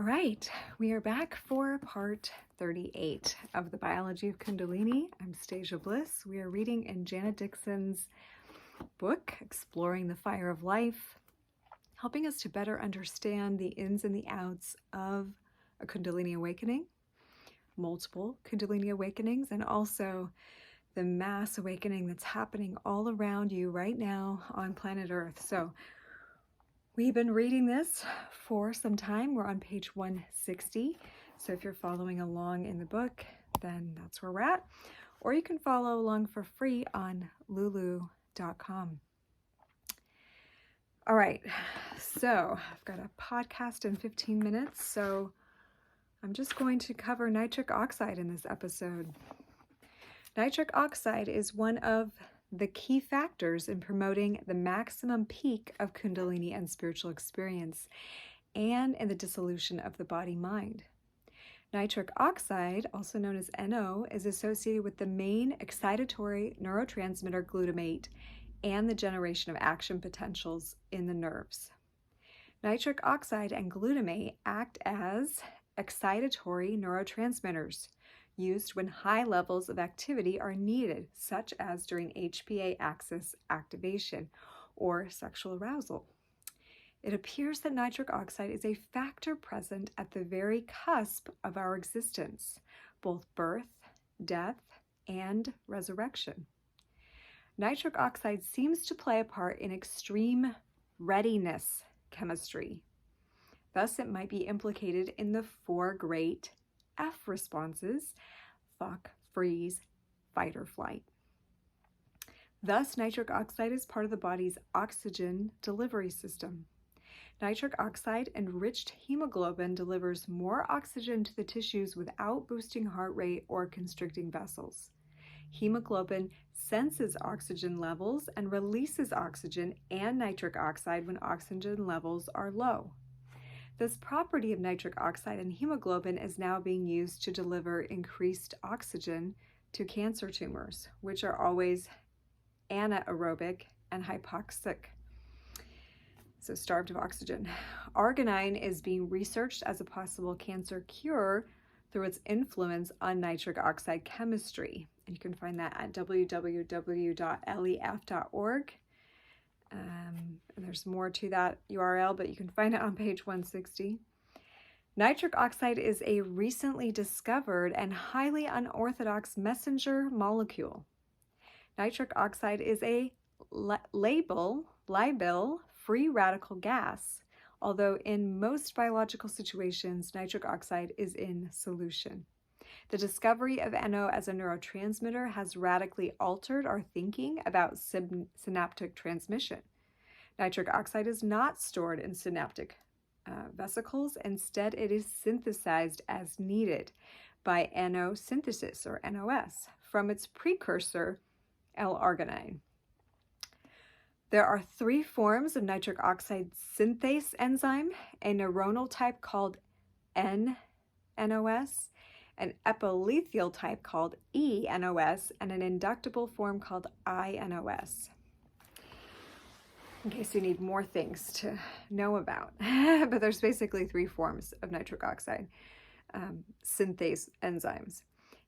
All right, we are back for part 38 of the Biology of Kundalini. I'm Stasia Bliss. We are reading in Jana Dixon's book, Exploring the Fire of Life, helping us to better understand the ins and the outs of a Kundalini awakening, multiple Kundalini awakenings, and also the mass awakening that's happening all around you right now on planet Earth. So we've been reading this for some time. We're on page 160. So if you're following along in the book, then that's where we're at. Or you can follow along for free on lulu.com. All right, so I've got a podcast in 15 minutes, so I'm just going to cover nitric oxide in this episode. Nitric oxide is one of the key factors in promoting the maximum peak of Kundalini and spiritual experience and in the dissolution of the body-mind. Nitric oxide, also known as NO, is associated with the main excitatory neurotransmitter glutamate and the generation of action potentials in the nerves. Nitric oxide and glutamate act as excitatory neurotransmitters used when high levels of activity are needed, such as during HPA axis activation or sexual arousal. It appears that nitric oxide is a factor present at the very cusp of our existence, both birth, death, and resurrection. Nitric oxide seems to play a part in extreme readiness chemistry. Thus, it might be implicated in the four great F responses: fuck, freeze, fight, or flight. Thus, nitric oxide is part of the body's oxygen delivery system. Nitric oxide-enriched hemoglobin delivers more oxygen to the tissues without boosting heart rate or constricting vessels. Hemoglobin senses oxygen levels and releases oxygen and nitric oxide when oxygen levels are low. This property of nitric oxide and hemoglobin is now being used to deliver increased oxygen to cancer tumors, which are always anaerobic and hypoxic, so starved of oxygen. Arginine is being researched as a possible cancer cure through its influence on nitric oxide chemistry. And you can find that at www.lef.org. And there's more to that URL, but you can find it on page 160. Nitric oxide is a recently discovered and highly unorthodox messenger molecule. Nitric oxide is a labile free radical gas, although in most biological situations, nitric oxide is in solution. The discovery of NO as a neurotransmitter has radically altered our thinking about synaptic transmission. Nitric oxide is not stored in synaptic vesicles. Instead, it is synthesized as needed by NO synthesis, or NOS, from its precursor, L-arginine. There are three forms of nitric oxide synthase enzyme: a neuronal type called N-NOS, an epithelial type called E-NOS, and an inductible form called I-NOS. In case you need more things to know about. But there's basically three forms of nitric oxide synthase enzymes.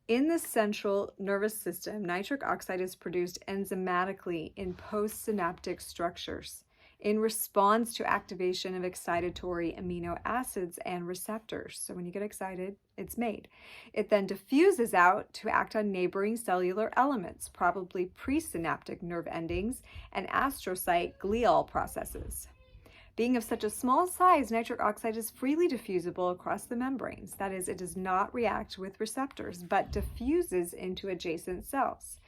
In the central nervous system, nitric oxide is produced enzymatically in postsynaptic structures in response to activation of excitatory amino acids and receptors. So when you get excited, it's made. It then diffuses out to act on neighboring cellular elements, probably presynaptic nerve endings and astrocyte glial processes. Being of such a small size, nitric oxide is freely diffusible across the membranes. That is, it does not react with receptors, but diffuses into adjacent cells.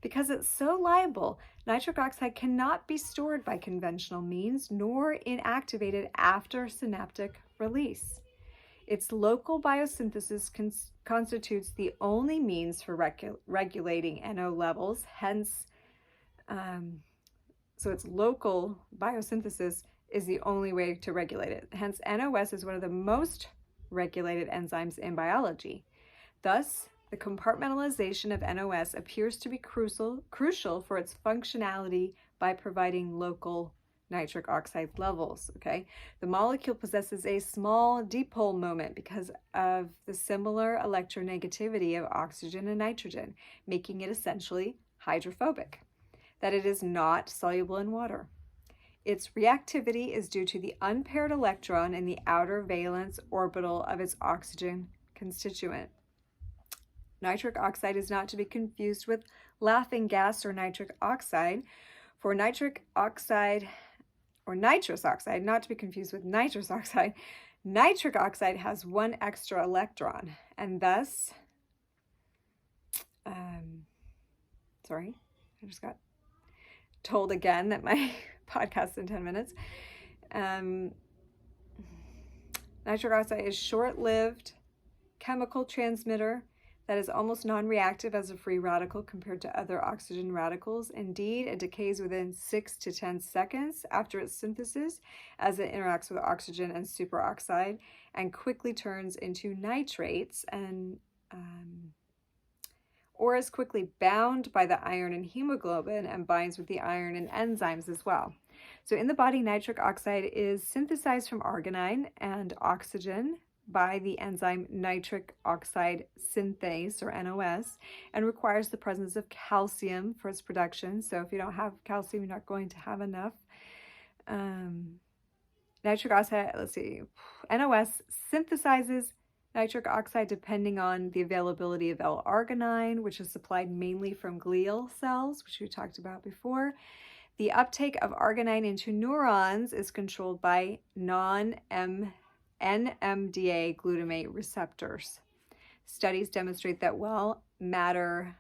Because it's so liable, nitric oxide cannot be stored by conventional means, nor inactivated after synaptic release. Its local biosynthesis constitutes the only means for regulating NO levels, hence, so its local biosynthesis is the only way to regulate it. Hence, NOS is one of the most regulated enzymes in biology. Thus, the compartmentalization of NOS appears to be crucial for its functionality by providing local nitric oxide levels, okay? The molecule possesses a small dipole moment because of the similar electronegativity of oxygen and nitrogen, making it essentially hydrophobic, that it is not soluble in water. Its reactivity is due to the unpaired electron in the outer valence orbital of its oxygen constituent. Nitric oxide is not to be confused with laughing gas or nitric oxide. For nitric oxide, or nitrous oxide, not to be confused with nitrous oxide, nitric oxide has one extra electron, and thus, sorry, I just got told again that my podcast in 10 minutes. Nitric oxide is short-lived chemical transmitter that is almost non-reactive as a free radical compared to other oxygen radicals. Indeed, it decays within 6 to 10 seconds after its synthesis as it interacts with oxygen and superoxide, and quickly turns into nitrates and or is quickly bound by the iron and hemoglobin and binds with the iron and enzymes as well. So in the body, nitric oxide is synthesized from arginine and oxygen by the enzyme nitric oxide synthase, or NOS, and requires the presence of calcium for its production. So if you don't have calcium, you're not going to have enough. Nitric oxide, let's see, NOS synthesizes nitric oxide depending on the availability of L-arginine, which is supplied mainly from glial cells, which we talked about before. The uptake of arginine into neurons is controlled by NMDA glutamate receptors. Studies demonstrate that white matter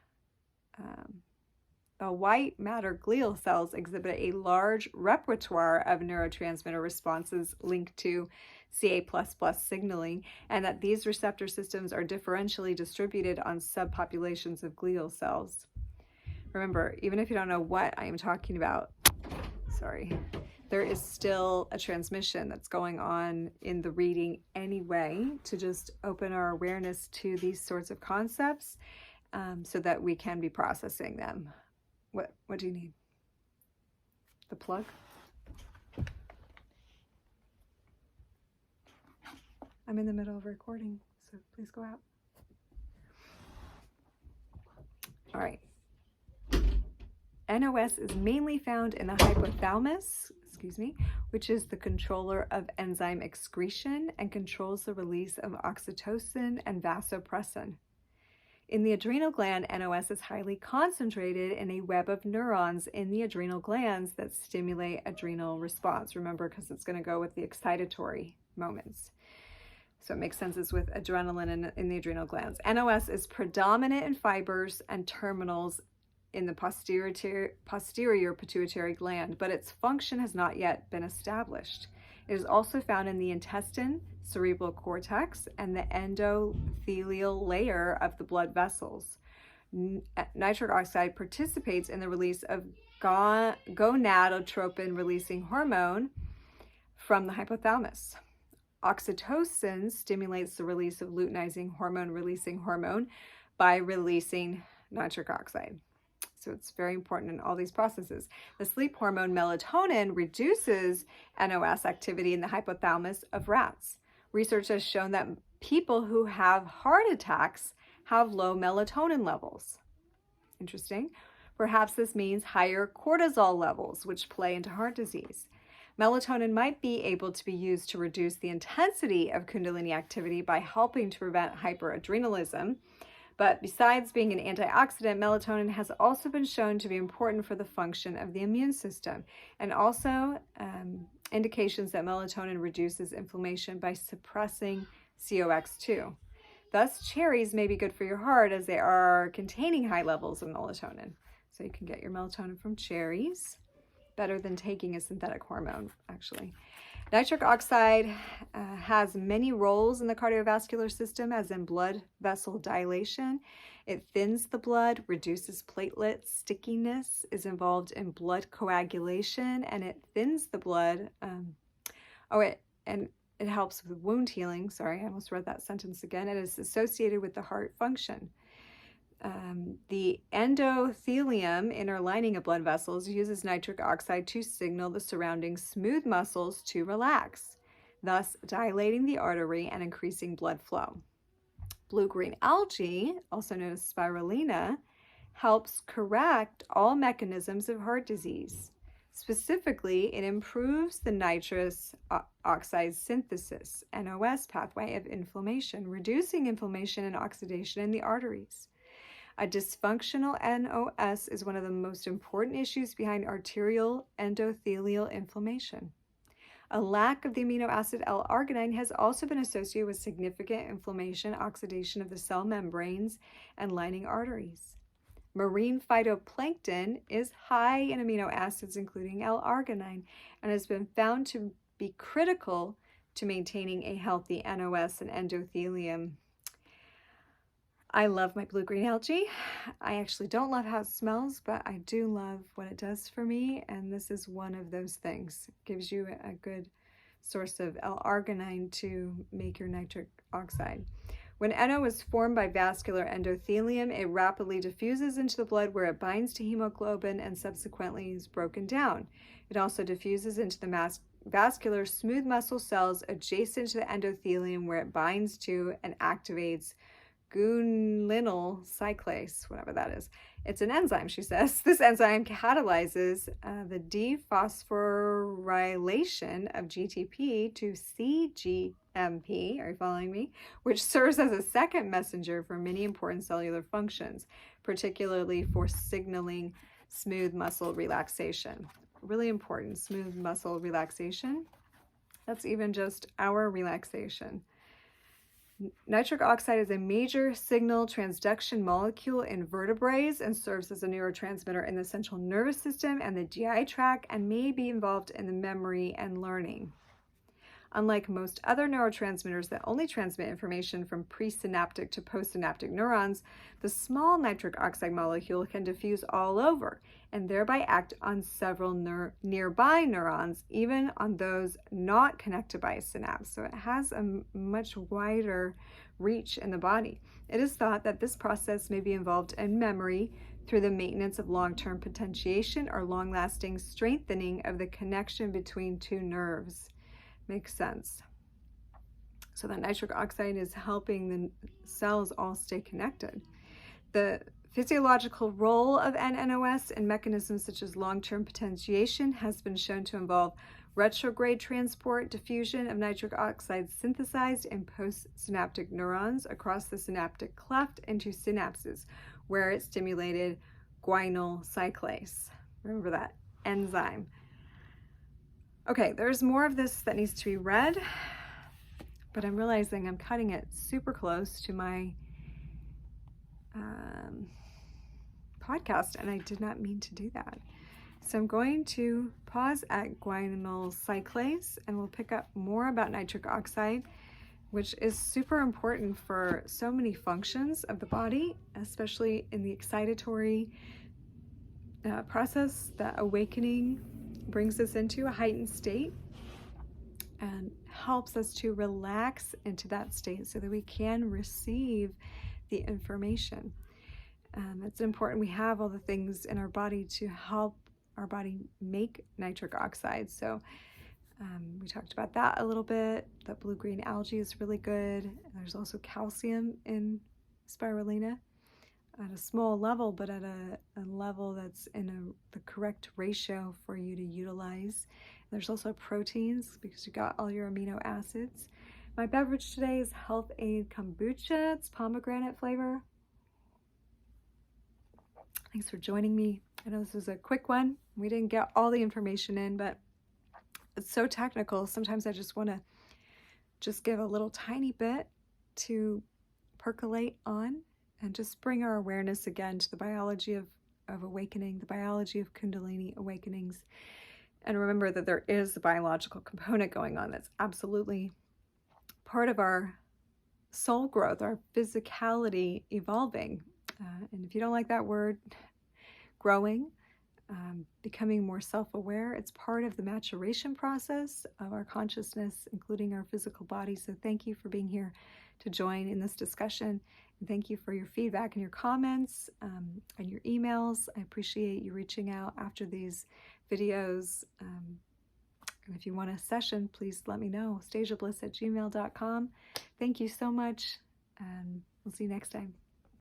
glial cells exhibit a large repertoire of neurotransmitter responses linked to CA++ signaling, and that these receptor systems are differentially distributed on subpopulations of glial cells. Remember, even if you don't know what I am talking about, there is still a transmission that's going on in the reading anyway, to just open our awareness to these sorts of concepts so that we can be processing them. What do you need? The plug? I'm in the middle of recording, so please go out. All right. NOS is mainly found in the hypothalamus, which is the controller of enzyme excretion and controls the release of oxytocin and vasopressin. In the adrenal gland, NOS is highly concentrated in a web of neurons in the adrenal glands that stimulate adrenal response. Remember, because it's going to go with the excitatory moments. So it makes sense it's with adrenaline in the adrenal glands. NOS is predominant in fibers and terminals in the posterior pituitary gland, but its function has not yet been established. It is also found in the intestine, cerebral cortex, and the endothelial layer of the blood vessels. Nitric oxide participates in the release of gonadotropin-releasing hormone from the hypothalamus. Oxytocin stimulates the release of luteinizing hormone-releasing hormone by releasing nitric oxide. So it's very important in all these processes. The sleep hormone melatonin reduces NOS activity in the hypothalamus of rats. Research has shown that people who have heart attacks have low melatonin levels. Interesting. Perhaps this means higher cortisol levels, which play into heart disease. Melatonin might be able to be used to reduce the intensity of Kundalini activity by helping to prevent hyperadrenalism. But besides being an antioxidant, melatonin has also been shown to be important for the function of the immune system, and also indications that melatonin reduces inflammation by suppressing COX-2. Thus, cherries may be good for your heart as they are containing high levels of melatonin. So you can get your melatonin from cherries, better than taking a synthetic hormone, actually. Nitric oxide has many roles in the cardiovascular system, as in blood vessel dilation. It thins the blood, reduces platelet stickiness, is involved in blood coagulation, and it thins the blood. It helps with wound healing. Sorry, I almost read that sentence again. It is associated with the heart function. The endothelium, inner lining of blood vessels, uses nitric oxide to signal the surrounding smooth muscles to relax, thus dilating the artery and increasing blood flow. Blue-green algae, also known as spirulina, helps correct all mechanisms of heart disease. Specifically, it improves the nitric oxide synthesis, NOS, pathway of inflammation, reducing inflammation and oxidation in the arteries. A dysfunctional NOS is one of the most important issues behind arterial endothelial inflammation. A lack of the amino acid L-arginine has also been associated with significant inflammation, oxidation of the cell membranes, and lining arteries. Marine phytoplankton is high in amino acids, including L-arginine, and has been found to be critical to maintaining a healthy NOS and endothelium. I love my blue-green algae. I actually don't love how it smells, but I do love what it does for me, and this is one of those things. It gives you a good source of L-arginine to make your nitric oxide. When NO is formed by vascular endothelium, it rapidly diffuses into the blood where it binds to hemoglobin and subsequently is broken down. It also diffuses into the vascular smooth muscle cells adjacent to the endothelium where it binds to and activates guanylyl cyclase, whatever that is. It's an enzyme, she says. This enzyme catalyzes the dephosphorylation of GTP to cGMP, are you following me? Which serves as a second messenger for many important cellular functions, particularly for signaling smooth muscle relaxation. Really important, smooth muscle relaxation. That's even just our relaxation. Nitric oxide is a major signal transduction molecule in vertebrates and serves as a neurotransmitter in the central nervous system and the GI tract, and may be involved in the memory and learning. Unlike most other neurotransmitters that only transmit information from presynaptic to postsynaptic neurons, the small nitric oxide molecule can diffuse all over and thereby act on several nearby neurons, even on those not connected by a synapse. So it has a much wider reach in the body. It is thought that this process may be involved in memory through the maintenance of long-term potentiation or long-lasting strengthening of the connection between two nerves. Makes sense. So that nitric oxide is helping the cells all stay connected. The physiological role of NNOS in mechanisms such as long-term potentiation has been shown to involve retrograde transport, diffusion of nitric oxide synthesized in postsynaptic neurons across the synaptic cleft into synapses, where it stimulated guanylyl cyclase. Remember that enzyme. Okay, there's more of this that needs to be read, but I'm realizing I'm cutting it super close to my podcast, and I did not mean to do that. So I'm going to pause at guanylyl cyclase, and we'll pick up more about nitric oxide, which is super important for so many functions of the body, especially in the excitatory process that awakening brings us into a heightened state and helps us to relax into that state so that we can receive the information. It's important we have all the things in our body to help our body make nitric oxide. So we talked about that a little bit. That blue-green algae is really good. There's also calcium in spirulina at a small level, but at a level that's in the correct ratio for you to utilize. There's also proteins because you got all your amino acids. My beverage today is Health Aid Kombucha. It's pomegranate flavor. Thanks for joining me. I know this was a quick one. We didn't get all the information in, but it's so technical. Sometimes I just want to just give a little tiny bit to percolate on and just bring our awareness again to the biology of awakening, the biology of Kundalini awakenings. And remember that there is a biological component going on that's absolutely part of our soul growth, our physicality evolving. And if you don't like that word, growing, becoming more self-aware. It's part of the maturation process of our consciousness, including our physical body. So thank you for being here to join in this discussion. And thank you for your feedback and your comments and your emails. I appreciate you reaching out after these videos. And if you want a session, please let me know. stageofbliss@gmail.com. Thank you so much, and we'll see you next time.